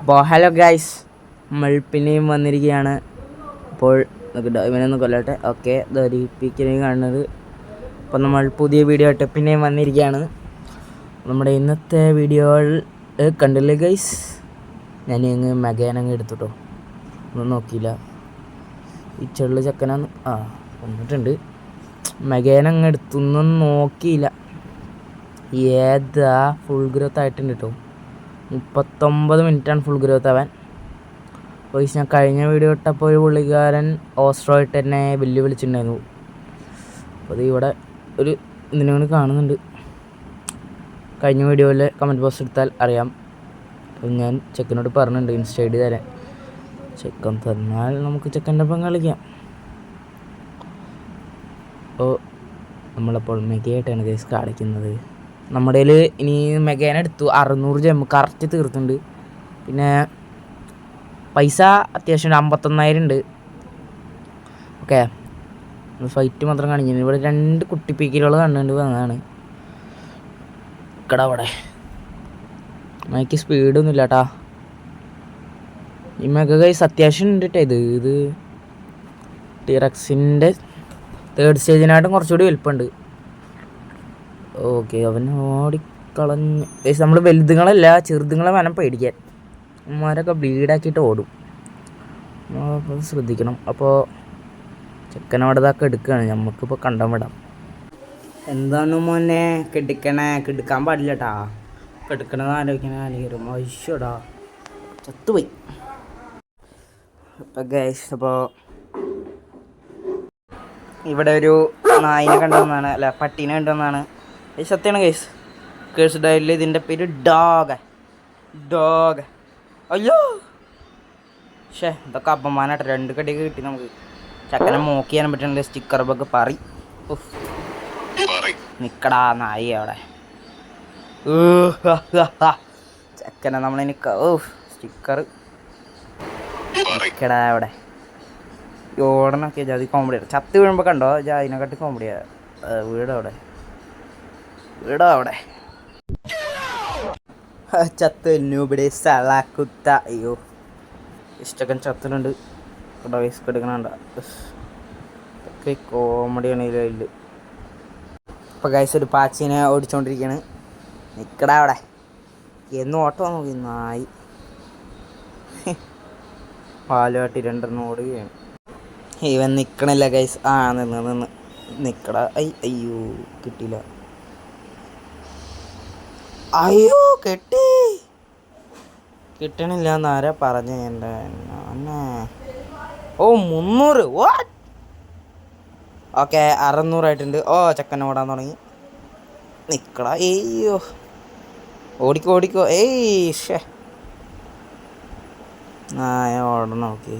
അപ്പോൾ hello guys, നമ്മൾ പിന്നെയും വന്നിരിക്കുകയാണ്. അപ്പോൾ ഇവനൊന്ന് കൊല്ലട്ടെ. ഓക്കെ, ധരിപ്പിക്കുകയും കാണുന്നത്. അപ്പോൾ നമ്മൾ പുതിയ വീഡിയോ ആയിട്ട് പിന്നെയും വന്നിരിക്കുകയാണ്. നമ്മുടെ ഇന്നത്തെ വീഡിയോകൾ കണ്ടില്ലേ ഗൈസ്? ഞാൻ ഇങ്ങ് മെഗാനങ്ങ് എടുത്തുട്ടോ, ഒന്നും നോക്കിയില്ല. ഈ ചെള്ളു ചക്കനാന്ന് വന്നിട്ടുണ്ട്. മെഗാനങ്ങ് എടുത്തൊന്നും നോക്കിയില്ല. ഏതാ ഫുൾ ഗ്രോത്ത് ആയിട്ടുണ്ട് കേട്ടോ. 39 മിനിറ്റാണ് ഫുൾ ഗ്രോത്ത് ആവാൻ. അപ്പോൾ ഞാൻ കഴിഞ്ഞ വീഡിയോ ഇട്ടപ്പോൾ ഒരു പുള്ളിക്കാരൻ ഓസ്ട്രോയിട്ട് എന്നെ വിളിച്ചിട്ടുണ്ടായിരുന്നു. അപ്പോൾ അത് ഇവിടെ ഒരു ഇതിനെ കാണുന്നുണ്ട്. കഴിഞ്ഞ വീഡിയോയിൽ കമൻറ്റ് ബോക്സ് എടുത്താൽ അറിയാം. അപ്പോൾ ഞാൻ ചെക്കനോട് പറഞ്ഞിട്ടുണ്ട് ഇൻസ്റ്റ ഐ ഡി തരാൻ. ചെക്കൻ തന്നാൽ നമുക്ക് ചെക്കൻ്റെ ഒപ്പം കളിക്കാം. അപ്പോൾ നമ്മളപ്പോൾ മെഗയായിട്ടാണ് കേസ് കളിക്കുന്നത്. നമ്മുടെ കയ്യിൽ ഇനി മെഗാന എടുത്തു 600 ജെം കറക്റ്റ് തീർത്തുണ്ട്. പിന്നെ പൈസ അത്യാവശ്യം 51,000 ഉണ്ട്. ഓക്കെ, ഫൈറ്റ് മാത്രം കാണിക്കുന്നു. ഇവിടെ 2 കുട്ടിപ്പീക്കലുകൾ കണ്ടുകൊണ്ട് വന്നതാണ്. ഇവിടെ അവിടെ മൈക്ക് സ്പീഡൊന്നും ഇല്ല കേട്ടാ. ഈ മെഗ ഗൈസ് അത്യാവശ്യം ഉണ്ട് കേട്ടോ. ഇത് ടിറക്സിൻ്റെ 3rd സ്റ്റേജിനായിട്ടും കുറച്ചുകൂടി വലുപ്പമുണ്ട്. ഓക്കെ, അവൻ ഓടിക്കളഞ്ഞ് ഗൈസ്. നമ്മൾ വലുതുങ്ങളല്ല ചെറുതുങ്ങളെ വേണം പേടിക്കാൻ. അവന്മാരൊക്കെ ബ്ലീഡാക്കിയിട്ട് ഓടും, അപ്പോൾ ശ്രദ്ധിക്കണം. അപ്പോൾ ചെക്കനവിടെ ഇതൊക്കെ എടുക്കുകയാണ്. നമുക്കിപ്പോൾ കണ്ടാൻ വിടാം. എന്താണ് മോനെ കെടുക്കാൻ പാടില്ല കേട്ടാ. കെടുക്കണത് ആലോചിക്കണം. ഐശ്വടാ ചത്തുപോയി. അപ്പോൾ ഗൈസ്, അപ്പോൾ ഇവിടെ ഒരു നായിനെ കണ്ടുവന്നാണ്, അല്ല പട്ടീനെ കണ്ടുവന്നാണ്. ഈ സത്യമാണ് ഗൈസ്. കേഴ്സ് ഡയലിൽ ഇതിൻ്റെ പേര് ഡോഗ്. അയ്യോ ഇതൊക്കെ അപമാനമായിട്ട് 2 കടിയൊക്കെ കിട്ടി നമുക്ക്. ചക്കനെ മോക്ക് ചെയ്യാൻ പറ്റുന്നില്ല. സ്റ്റിക്കർ ബഗ് പറി നിക്കടാ നായി അവിടെ. ചക്കനെ നമ്മളിനി സ്റ്റിക്കർ നിക്കടാ അവിടെ. ഓടനൊക്കെ ജാതി കോമഡിയാണ്. ചത്ത് വീഴുമ്പോൾ കണ്ടോ ജാതിനെക്കാട്ടി കോമഡിയാണ്. വീടോ ചത്ത് ഇവിടെ സലാക്കുത്ത. അയ്യോ ഇഷ്ടക്കൻ ചത്തലുണ്ട്. ഇവിടെ വയസ്സ് എടുക്കണണ്ട ഒക്കെ കോമഡിയാണ് ഇതിൽ. ഇപ്പോൾ ഗൈസ് ഒരു പാച്ചിനെ ഓടിച്ചുകൊണ്ടിരിക്കുകയാണ്. നിൽക്കടാ അവിടെ. എന്നും ഓട്ടോ നോക്കി നായി. പാലുമാട്ടി 2 ഓടുകയാണ്. ഇവൻ നിൽക്കണില്ല ഗൈസ്. നിന്ന് നിൽക്കടാ. അയ്യോ കിട്ടിയില്ല. അയ്യോ കിട്ടണില്ല എന്നാരാ പറഞ്ഞ എൻ്റെ അന്നെ. 300. വാട്ട്? ഓക്കെ 600 ആയിട്ടുണ്ട്. ചക്കനെ ഓടാൻ തുടങ്ങി. നിക്കടാ. അയ്യോ ഓടിക്കോ. ഓടണം. ഓക്കെ,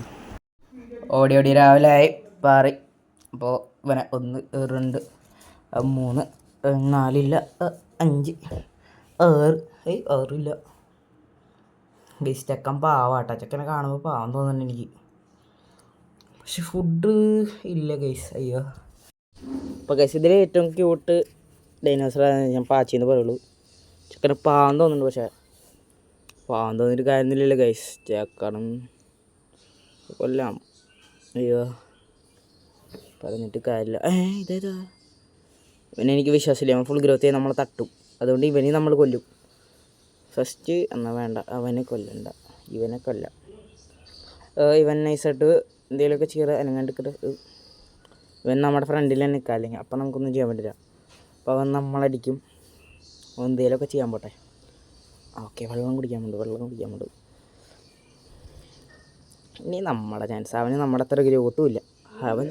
ഓടി രാവിലെ ആയി പാറി. അപ്പോൾ ഇവനെ 1 2 3 4 5 6 6 ഗൈസ്. ചെക്കൻ പാവാട്ടാ. ചെക്കനെ കാണുമ്പോൾ പാവം തോന്നുന്നുണ്ട് എനിക്ക്. പക്ഷെ ഫുഡ് ഇല്ല ഗൈസ്. അയ്യോ. അപ്പോൾ ഗൈസ് ഇതിൽ ഏറ്റവും ക്യൂട്ട് ഡൈനോസറാണ് ഞാൻ പാച്ചിന്ന് പറയുള്ളൂ. ചെക്കന് പാവം തോന്നുന്നുണ്ട്. പക്ഷേ പാവം തോന്നിയിട്ട് കാര്യമൊന്നുമില്ലല്ലോ ഗൈസ്. ചെക്കനും കൊല്ലാം. അയ്യോ പറഞ്ഞിട്ട് കാര്യമില്ല. ഇതേതാ ഇവനെ എനിക്ക് വിശ്വാസമില്ല. അവൻ ഫുൾ ഗ്രോത്ത് ചെയ്യാൻ നമ്മളെ തട്ടും. അതുകൊണ്ട് ഇവനെ നമ്മൾ കൊല്ലും ഫസ്റ്റ്. എന്നാൽ വേണ്ട, അവനെ കൊല്ലണ്ട, ഇവനെ കൊല്ലാം. ഇവൻ നൈസായിട്ട് എന്തെങ്കിലുമൊക്കെ ചെയ്ത് അനങ്ങാണ്ടിട്ട് ഇവൻ നമ്മുടെ ഫ്രണ്ടിൽ തന്നെ നിൽക്കുക. അല്ലെങ്കിൽ അപ്പം നമുക്കൊന്നും ചെയ്യാൻ പറ്റില്ല. അപ്പോൾ അവൻ നമ്മളടിക്കും. അവൻ എന്തെങ്കിലുമൊക്കെ ചെയ്യാൻ പോട്ടെ. ഓക്കെ, വെള്ളം കുടിക്കാൻ വേണ്ടി. ഇനി നമ്മുടെ ചാൻസ്. അവന് നമ്മുടെ അത്ര ഗ്രോത്തും ഇല്ല. അവൻ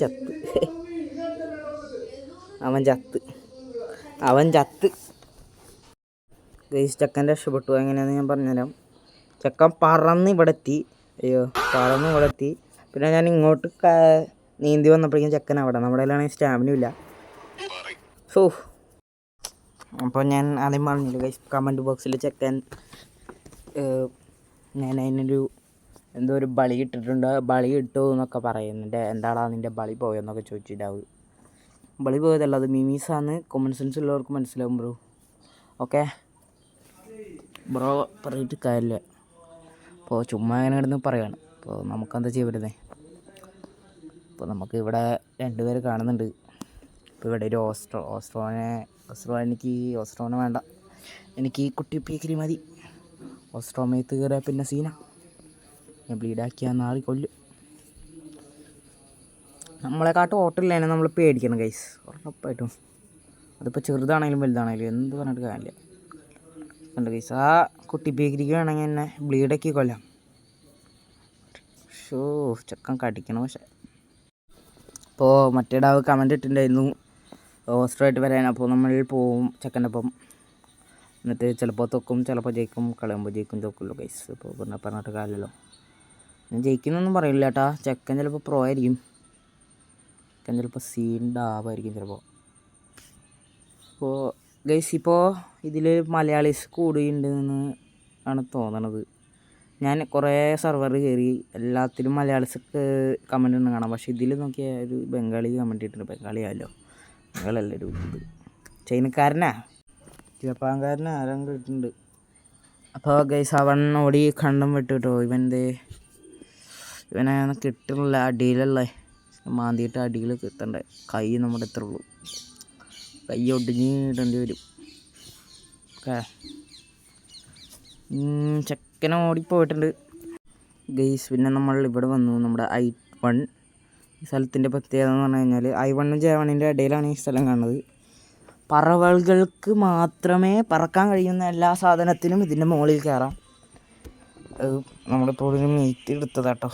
ചത്ത് ഗൈസ്. ചെക്കൻ രക്ഷപ്പെട്ടു. എങ്ങനെയാണെന്ന് ഞാൻ പറഞ്ഞുതരാം. ചെക്കൻ പറന്ന് ഇവിടെ എത്തി. പിന്നെ ഞാൻ ഇങ്ങോട്ട് നീന്തി വന്നപ്പോഴേക്കും ചെക്കൻ അവിടെ. നമ്മുടെ കയ്യിലാണെങ്കിൽ സ്റ്റാമിനും ഇല്ല. അപ്പോൾ ഞാൻ ആദ്യം പറഞ്ഞില്ല ഗൈസ്, കമൻറ്റ് ബോക്സിൽ ചെക്കൻ ഞാൻ അതിനൊരു എന്തോ ഒരു ബളി ഇട്ടിട്ടുണ്ട്. ബളി ഇട്ടു എന്നൊക്കെ പറയുന്നുണ്ട്. എന്താടാ നിൻ്റെ ബളി പോയെന്നൊക്കെ ചോദിച്ചിട്ടാവും. ബളി പോയതല്ല, അത് മിമീസാന്ന്. കോമൺ സെൻസ് ഉള്ളവർക്ക് മനസ്സിലാവും ബ്രോ. ഓക്കെ ബ്രോ പറഞ്ഞിട്ട് കാര്യമില്ല. അപ്പോൾ ചുമ്മാ അങ്ങനെ കിടന്ന് പറയുകയാണ്. അപ്പോൾ നമുക്കെന്താ ചെയ്യരുതേ. അപ്പോൾ നമുക്ക് ഇവിടെ 2 പേര് കാണുന്നുണ്ട്. ഇപ്പോൾ ഇവിടെ ഒരു ഓസ്ട്രോനെ വേണ്ട, എനിക്ക് കുട്ടി പീക്കിരി മതി. ഓസ്ട്രോമേത്ത് കയറിയാൽ പിന്നെ സീന, ഞാൻ ബ്ലീഡാക്കിയാൽ നാളെ കൊല്ലും. നമ്മളെക്കാട്ടും ഓട്ടമില്ലേനെ നമ്മൾ പേടിക്കണം ഗൈസ്, ഉറപ്പായിട്ടും. അതിപ്പോൾ ചെറുതാണെങ്കിലും വലുതാണെങ്കിലും എന്ത് പറഞ്ഞിട്ട് കാര്യമില്ല. കണ്ട ഗൈസ്, ആ കുട്ടി പീക്കിരിക്ക് വേണമെങ്കിൽ എന്നെ ബ്ലീഡാക്കി കൊല്ലാം. ഷോ ചെക്കൻ കടിക്കണം. പക്ഷേ ഇപ്പോൾ മറ്റേ ഡാവ് കമൻ്റ് ഇട്ടിട്ടുണ്ടായിരുന്നു ഓസ്ട്രോയായിട്ട് വരാൻ. അപ്പോൾ നമ്മൾ പോവും ചെക്കൻ്റെ ഒപ്പം, എന്നിട്ട് ചിലപ്പോൾ തോക്കും, ചിലപ്പോൾ ജയിക്കും, കളയുമ്പോൾ ജയിക്കും, തോക്കുള്ളൂ ഗൈസ്. ഇപ്പോൾ പറഞ്ഞിട്ട് കാര്യമല്ലോ. ഞാൻ ജയിക്കുന്നൊന്നും പറയില്ല കേട്ടാ. ചെക്കൻ ചിലപ്പോൾ പ്രോ ആയിരിക്കും, ചെക്കൻ ചിലപ്പോൾ സീൻ ഡാവായിരിക്കും ചിലപ്പോൾ. അപ്പോൾ ഗൈസ് ഇപ്പോൾ ഇതിൽ മലയാളീസ് കൂടുന്നുണ്ടെന്ന് ആണ് തോന്നണത്. ഞാൻ കുറേ സെർവർ കയറി, എല്ലാത്തിലും മലയാളീസൊക്കെ കമൻ്റ് ഒന്നും കാണാം. പക്ഷേ ഇതിൽ നോക്കിയാൽ ഒരു ബംഗാളി കമൻ്റ് ഇട്ടിട്ടുണ്ട്. ബംഗാളിയാണല്ലോ, ബംഗാളല്ല, ഒരു ചൈനക്കാരനാ ജപ്പാൻകാരനാ ആരെങ്കിലും ഇട്ടിട്ടുണ്ട്. അപ്പോൾ ഗൈസ് അവൻ ഓടി കണ്ടം വിട്ടു കേട്ടോ. ഇവനെ കിട്ടുന്നില്ല, അടിയിലല്ലേ മാന്തിയിട്ട് അടിയിൽ കിട്ടണ്ടേ. കൈ നമ്മുടെ എത്ര ഉള്ളൂ, കൈ ഒടിഞ്ഞിടേണ്ടി വരും. ഓക്കെ, ചെക്കനെ ഓടിപ്പോയിട്ടുണ്ട് ഗൈസ്. പിന്നെ നമ്മൾ ഇവിടെ വന്നു, നമ്മുടെ I1 സ്ഥലത്തിൻ്റെ പ്രത്യേകത എന്ന് പറഞ്ഞു കഴിഞ്ഞാൽ I1 J1 ഇടയിലാണ് ഈ സ്ഥലം കാണുന്നത്. പറവകൾക്ക് മാത്രമേ പറക്കാൻ കഴിയുന്ന എല്ലാ സാധനത്തിനും ഇതിൻ്റെ മുകളിൽ കയറാം. നമ്മളിപ്പോൾ ഒരു മീറ്റ് എടുത്തതാട്ടോ.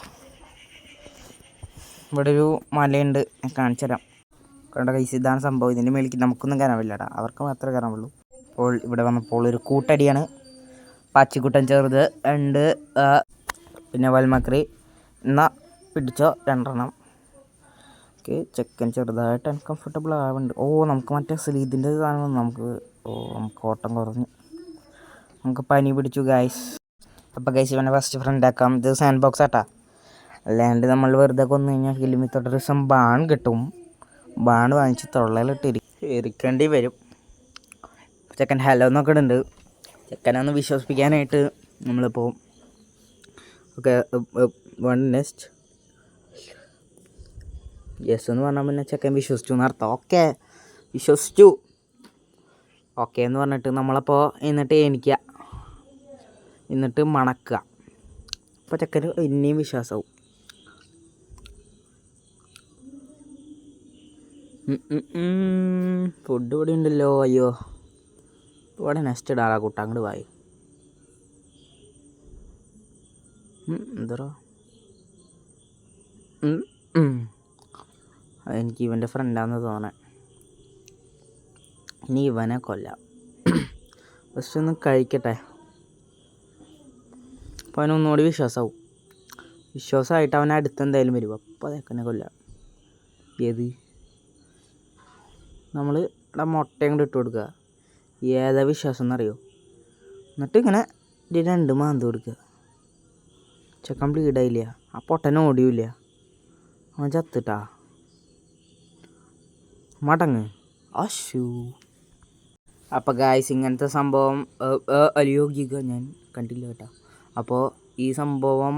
ഇവിടെ ഒരു മലയുണ്ട്, ഞാൻ കാണിച്ചു തരാം. കണ്ട ഗൈസ്, ഇതാണ് സംഭവം. ഇതിൻ്റെ മേലേക്ക് നമുക്കൊന്നും കയറാൻ പറ്റില്ലടാ, അവർക്ക് മാത്രമേ കയറാൻ പറ്റുള്ളൂ. അപ്പോൾ ഇവിടെ വന്നപ്പോൾ ഒരു കൂട്ടടിയാണ്. പാച്ചിക്കുട്ടൻ ചെറുത് ഉണ്ട്, പിന്നെ വൽമക്രി എന്നാൽ പിടിച്ചോ 2 എണ്ണം. ഓക്കെ, ചെക്കൻ ചെറുതായിട്ട് അൺകംഫർട്ടബിൾ ആവുന്നുണ്ട്. നമുക്ക് മറ്റേ സ്ലീതിൻ്റെ സാധനം നമുക്ക് ഓട്ടം കുറഞ്ഞു, നമുക്ക് പനി പിടിച്ചു ഗൈസ്. അപ്പോൾ ഗൈസ് ഇവനെ ഫസ്റ്റ് ഫ്രണ്ട് ആക്കാം. ഇത് സാൻഡ് ബോക്സ് ആട്ടാ, അല്ലാണ്ട് നമ്മൾ വെറുതെ കൊന്നു കഴിഞ്ഞാൽ കിലോമീറ്റർ ദിവസം ബാൺ കിട്ടും. ബാൺ വാങ്ങിച്ച് തൊള്ളയിലിട്ട് ഇരിക്കേണ്ടി വരും. ചെക്കൻ ഹലോ എന്നൊക്കെ ഉണ്ട്. ചെക്കനൊന്ന് വിശ്വസിപ്പിക്കാനായിട്ട് നമ്മളിപ്പോൾ ഓക്കെ 1 നെസ്റ്റ് യെസ് എന്ന് പറഞ്ഞാൽ പിന്നെ ചെക്കൻ വിശ്വസിച്ചു എന്നർത്ഥം. ഓക്കെ, വിശ്വസിച്ചു. ഓക്കെ എന്ന് പറഞ്ഞിട്ട് നമ്മളപ്പോൾ എന്നിട്ട് എണിക്കുക, എന്നിട്ട് മണക്കുക. അപ്പോൾ ചെക്കന് ഇനിയും വിശ്വാസമാവും. ഫുഡ് ഇവിടെ ഉണ്ടല്ലോ. അയ്യോ, ഇവിടെ നെക്സ്റ്റ് ഇടാറാ കൂട്ട, അങ്ങോട്ട് വായി. എന്തോ എനിക്ക് ഇവൻ്റെ ഫ്രണ്ടാന്ന് തോന്നണേ. ഇനി ഇവനെ കൊല്ലാം. ഫസ്റ്റ് ഒന്ന് കഴിക്കട്ടെ, അപ്പോൾ അവനൊന്നുകൂടി വിശ്വാസമാവും. വിശ്വാസമായിട്ട് അവനെ അടുത്ത് എന്തായാലും വരും. അപ്പോൾ അതൊക്കെ കൊല്ലാം. ഏത് നമ്മൾ ഇവിടെ മുട്ടയും കൂടി ഇട്ട് കൊടുക്കുക. ഏതാ വിശ്വാസം എന്നറിയോ? എന്നിട്ട് ഇങ്ങനെ 2 മാന്ത് കൊടുക്കുക. ചെക്കൻ ബ്ലീഡായില്ല, ആ പൊട്ടനെ ഓടിയില്ല, അവൻ ചത്തിട്ടാ. മടങ്ങ് അശു. അപ്പോൾ ഗായ്സ് ഇങ്ങനത്തെ സംഭവം അലിയോഗിക ഞാൻ കണ്ടില്ല കേട്ടോ. അപ്പോൾ ഈ സംഭവം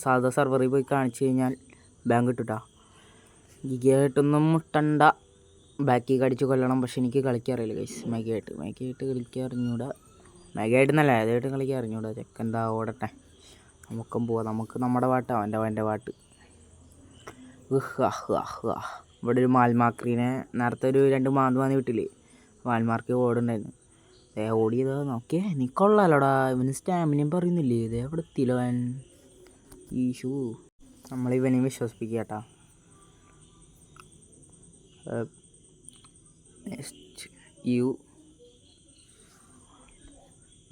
സാധാ സെർവറിൽ പോയി കാണിച്ചു കഴിഞ്ഞാൽ ബാങ്ക് കിട്ടുട്ടാ. ഗിഗയായിട്ടൊന്നും മുട്ടണ്ട, ബാക്കി കടിച്ച് കൊല്ലണം. പക്ഷെ എനിക്ക് കളിക്കാൻ അറിയില്ല ഗൈസ്. മാഗിയായിട്ട് കളിക്കാൻ അറിഞ്ഞൂടാ. മാഗിയായിട്ട് നല്ല ഏതായിട്ടും കളിക്കാൻ അറിഞ്ഞൂടാ. ചെക്കൻ ഓടട്ടെ, നമുക്കും പോവാം. നമുക്ക് നമ്മുടെ പാട്ട്, അവൻ്റെ പാട്ട്. ഇവിടെ ഒരു മാൽമാക്രീനെ നേരത്തെ ഒരു 2 മാന്തി വിട്ടില്ലേ, മാൽമാർക്ക് ഓടുണ്ടായിരുന്നു. ഓടിയതാ നോക്കിയേ, നിക്കൊള്ളാലോടാ. ഇവന് സ്റ്റാമിനയും പറയുന്നില്ലേ, ഇതേ എവിടെ എത്തിയില്ലോ അവൻ. ഈശു, നമ്മളിവനെയും വിശ്വസിപ്പിക്കുക കേട്ടാ.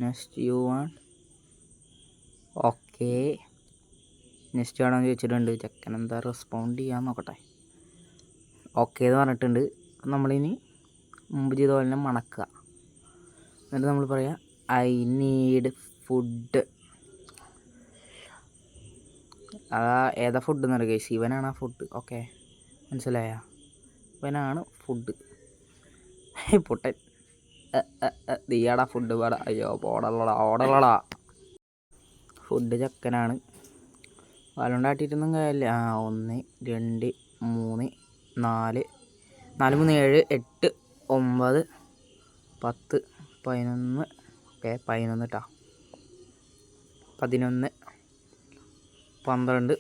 Next you one. Okay, next വേണമെന്ന് ചോദിച്ചിട്ടുണ്ട്. ചെക്കൻ എന്താ റെസ്പോണ്ട് ചെയ്യാൻ നോക്കട്ടെ. ഓക്കെ എന്ന് പറഞ്ഞിട്ടുണ്ട്. നമ്മളിനി മുമ്പ് ചെയ്ത പോലെ തന്നെ മണക്കുക. എന്നിട്ട് നമ്മൾ പറയാം ഐ നീഡ് ഫുഡ്. ഏതാ ഫുഡ് എന്ന് പറയുക ഗൈസ്, ഇവനാണ് ആ ഫുഡ്. ഓക്കെ, മനസ്സിലായ? ഇവനാണ് ഫുഡ്. പൊട്ടൻ നീയാടാ ഫുഡ് വേടാ. അയ്യോ ഓടല്ലടാ. ഫുഡ് ചക്കനാണ്. വാലുണ്ടാട്ടിയിട്ടൊന്നും കാര്യമില്ല. 1 2 3 4 4 3 7 8 9 10 11 ഓക്കെ 11 കേട്ടോ. 11 12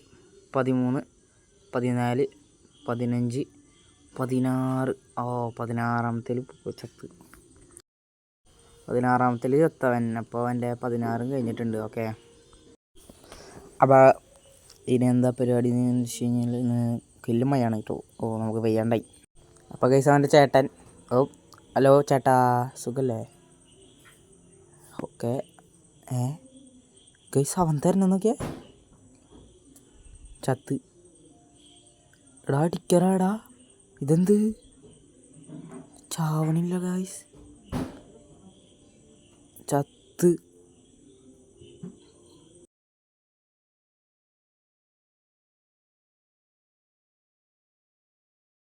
13 14 15 16 16-ാമത്തേൽ ചത്ത്. 16-ാമത്തേൽ ചത്തവൻ. അപ്പോൾ അവൻ്റെ 16 കഴിഞ്ഞിട്ടുണ്ട്. ഓക്കെ, അപ്പോൾ ഇനി എന്താ പരിപാടി എന്ന് വെച്ച് കഴിഞ്ഞാൽ ഇന്ന് കില്ലും വയ്യാണ് കേട്ടോ. നമുക്ക് വയ്യാണ്ടായി. അപ്പോൾ ഗൈസ് അവൻ്റെ ചേട്ടൻ. ഹലോ ചേട്ടാ, സുഖല്ലേ? ഓക്കെ. ഗൈസ് അവൻ തരണം നോക്കിയേ. ചത്ത്. എടാ അടിക്കറാടാ. ഇതെന്ത് ചാവണില്ല ഗൈസ്. ചത്ത്.